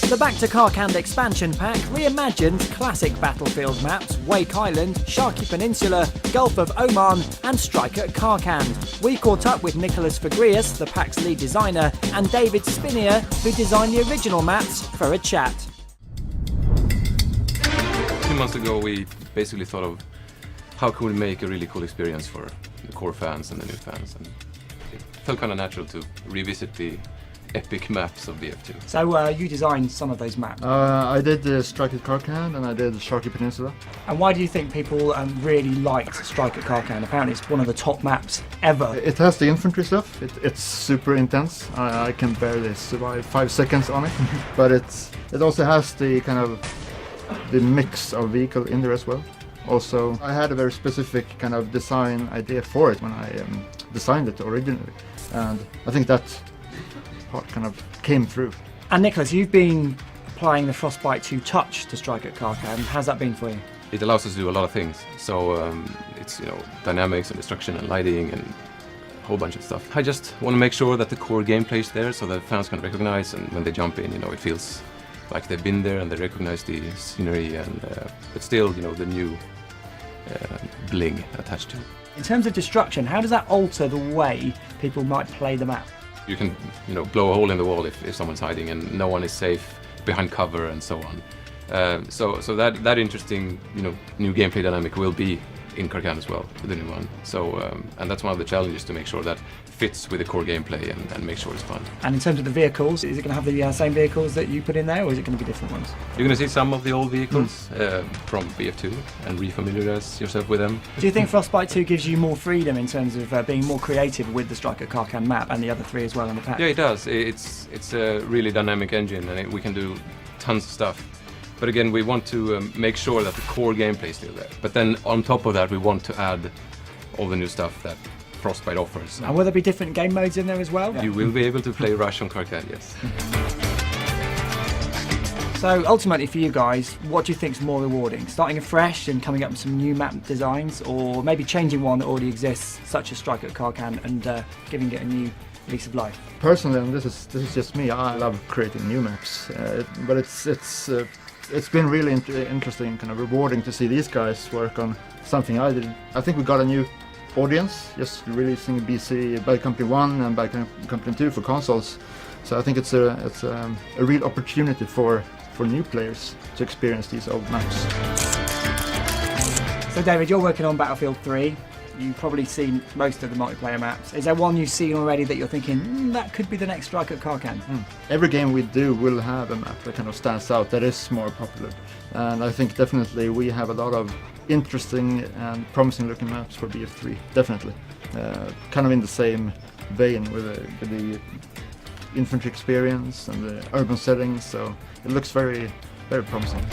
The Back to Karkand expansion pack reimagined classic battlefield maps Wake Island, Sharky Peninsula, Gulf of Oman and Strike at Karkand. We caught up with Nicholas Fagrius, the pack's lead designer, and David Spinier, who designed the original maps, for a chat. 2 months ago we basically thought of how could we make a really cool experience for the core fans and the new fans, and it felt kind of natural to revisit the epic maps of BF2. So you designed some of those maps. I did Strike at Karkand and I did Sharky Peninsula. And why do you think people really liked Strike at Karkand? Apparently it's one of the top maps ever. It has the infantry stuff. It's super intense. I can barely survive 5 seconds on it. But it also has the kind of the mix of vehicle in there as well. Also, I had a very specific kind of design idea for it when I designed it originally, and I think that part kind of came through. And Nicholas, you've been applying the Frostbite 2 touch to Strike at Karkand. How's that been for you? It allows us to do a lot of things. So it's dynamics and destruction and lighting and a whole bunch of stuff. I just want to make sure that the core gameplay is there so that fans can recognize, and when they jump in, it feels like they've been there and they recognize the scenery, and but still, the new bling attached to it. In terms of destruction, how does that alter the way people might play the map? You can, blow a hole in the wall if someone's hiding and no one is safe behind cover and so on. So that interesting, new gameplay dynamic will be in Karkand as well, with the new one. So, and that's one of the challenges, to make sure that fits with the core gameplay and make sure it's fun. And in terms of the vehicles, is it going to have the same vehicles that you put in there, or is it going to be different ones? You're going to see some of the old vehicles from BF2 and refamiliarize yourself with them. Do you think Frostbite 2 gives you more freedom in terms of being more creative with the Strike at Karkand map and the other 3 as well in the pack? Yeah, it does. It's a really dynamic engine, and we can do tons of stuff. But again, we want to make sure that the core gameplay is still there. But then on top of that, we want to add all the new stuff that Frostbite offers. And will there be different game modes in there as well? You will be able to play Rush on Karkand, yes. So ultimately for you guys, what do you think is more rewarding? Starting afresh and coming up with some new map designs, or maybe changing one that already exists, such as Strike at Karkand, and giving it a new lease of life? Personally, and this is just me, I love creating new maps, but it's been really interesting, kind of rewarding to see these guys work on something I did. I think we got a new audience just releasing BC Bad Company 1 and Bad Company 2 for consoles. So I think it's a real opportunity for new players to experience these old maps. So David, you're working on Battlefield 3. You've probably seen most of the multiplayer maps. Is there one you've seen already that you're thinking, that could be the next Strike at Karkand? Every game we do will have a map that kind of stands out, that is more popular. And I think definitely we have a lot of interesting and promising looking maps for BF3, definitely. Kind of in the same vein with the infantry experience and the urban settings, so it looks very, very promising.